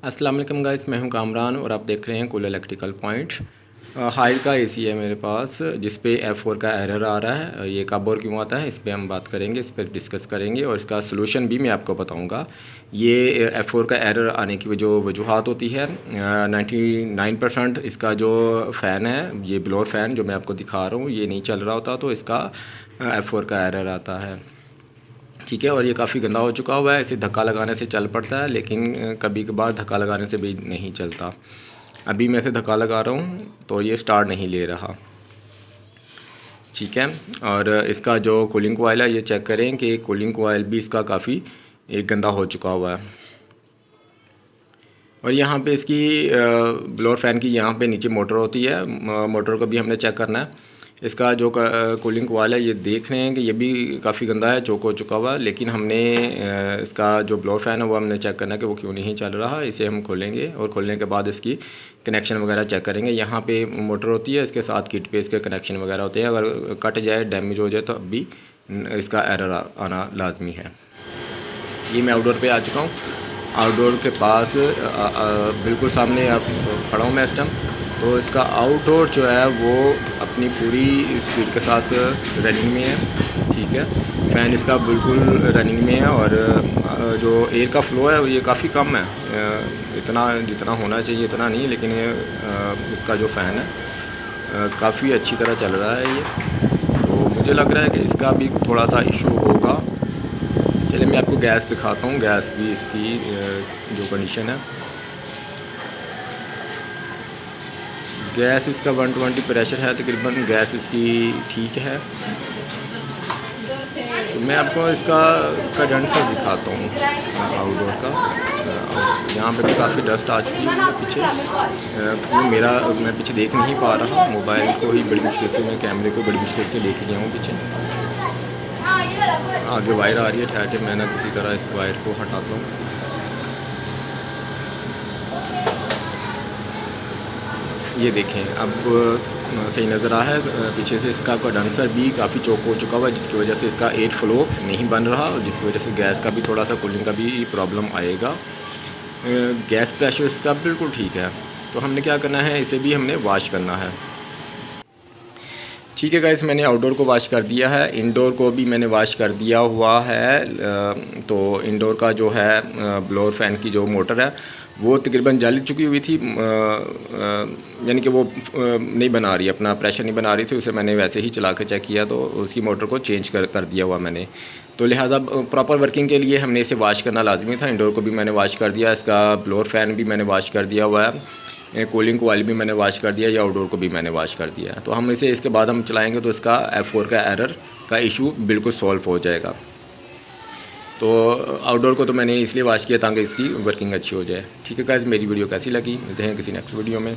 अस्सलाम वालेकुम गाइस, मैं हूं कामरान और आप देख रहे हैं कूल इलेक्ट्रिकल पॉइंट। हायर का एसी है मेरे पास जिस पे F4 का एरर आ रहा है। ये कब और क्यों आता है इस पे हम बात करेंगे, इस पे डिस्कस करेंगे और इसका सलूशन भी मैं आपको बताऊंगा। ये F4 का एरर आने की जो वजूहात होती है, 99% इसका जो फ़ैन है, ये ब्लोअर फ़ैन जो मैं आपको दिखा रहा हूँ, ये नहीं चल रहा होता तो इसका F4 का एरर आता है। ठीक है, और ये काफ़ी गंदा हो चुका हुआ है। इसे धक्का लगाने से चल पड़ता है, लेकिन कभी कभार धक्का लगाने से भी नहीं चलता। अभी मैं इसे धक्का लगा रहा हूँ तो ये स्टार्ट नहीं ले रहा। ठीक है, और इसका जो कूलिंग कोयल है ये चेक करें कि कूलिंग कोयल भी इसका काफ़ी एक गंदा हो चुका हुआ है। और यहाँ पे इसकी ब्लोअर फ़ैन की यहाँ पे नीचे मोटर होती है, मोटर को भी हमने चेक करना है। इसका जो कूलिंग कोयल है ये देख रहे हैं कि ये भी काफ़ी गंदा है, चोक हो चुका हुआ, लेकिन हमने इसका जो ब्लोअर फ़ैन है वो हमने चेक करना है कि वो क्यों नहीं चल रहा। इसे हम खोलेंगे और खोलने के बाद इसकी कनेक्शन वगैरह चेक करेंगे। यहाँ पे मोटर होती है, इसके साथ किट पे इसके कनेक्शन वगैरह होते हैं। अगर कट जाए, डैमेज हो जाए तो अब भी इसका एरर आना लाजमी है। ये मैं आउटडोर पे आ चुका हूँ। आउटडोर के पास बिल्कुल सामने आप खड़ा हूँ मैं इस टाइम। तो इसका आउटडोर जो है वो अपनी पूरी स्पीड के साथ रनिंग में है। ठीक है, फ़ैन इसका बिल्कुल रनिंग में है और जो एयर का फ़्लो है ये काफ़ी कम है। इतना जितना होना चाहिए इतना नहीं, लेकिन ये इसका जो फ़ैन है काफ़ी अच्छी तरह चल रहा है ये। तो मुझे लग रहा है कि इसका भी थोड़ा सा इशू होगा। चलिए मैं आपको गैस दिखाता हूँ, गैस भी इसकी जो कंडीशन है। गैस इसका 120 प्रेशर है तकरीबन, गैस इसकी ठीक है। तो मैं आपको इसका कंडेंसर दिखाता हूँ आउटडोर का। यहाँ पे भी काफ़ी डस्ट आ चुकी है पीछे। मैं पीछे देख नहीं पा रहा, मोबाइल को ही बड़ी मुश्किल से, मैं कैमरे को बड़ी मुश्किल से लेके गया हूँ पीछे। आगे वायर आ रही है, ठहर के मैं ना किसी तरह इस वायर को हटाता हूँ। ये देखें, अब सही नज़र आ है। पीछे से इसका कंडेंसर भी काफ़ी चौक हो चुका हुआ है, जिसकी वजह से इसका एयर फ्लो नहीं बन रहा और जिसकी वजह से गैस का भी थोड़ा सा कूलिंग का भी प्रॉब्लम आएगा। गैस प्रेशर इसका बिल्कुल ठीक है। तो हमने क्या करना है, इसे भी हमने वॉश करना है। ठीक है गाइस, मैंने आउटडोर को वॉश कर दिया है, इंडोर को भी मैंने वॉश कर दिया हुआ है। तो इंडोर का जो है ब्लोअर फ़ैन की जो मोटर है वो तकरीबन जल चुकी हुई थी, यानी कि वो नहीं बना रही, अपना प्रेशर नहीं बना रही थी। उसे मैंने वैसे ही चला कर चेक किया तो उसकी मोटर को चेंज कर दिया हुआ मैंने। तो लिहाजा प्रॉपर वर्किंग के लिए हमने इसे वॉश करना लाजमी था। इंडोर को भी मैंने वॉश कर दिया, इसका ब्लोअर फ़ैन भी मैंने वॉश कर दिया हुआ है, कूलिंग कोयल भी मैंने वॉश कर दिया, या आउटडोर को भी मैंने वॉश कर दिया। तो हम इसे इसके बाद हम चलाएँगे तो इसका F4 का एरर का इशू बिल्कुल सॉल्व हो जाएगा। तो आउटडोर को तो मैंने इसलिए वॉश किया ताकि इसकी वर्किंग अच्छी हो जाए। ठीक है गाइस, मेरी वीडियो कैसी लगी, मिलते हैं किसी नेक्स्ट वीडियो में।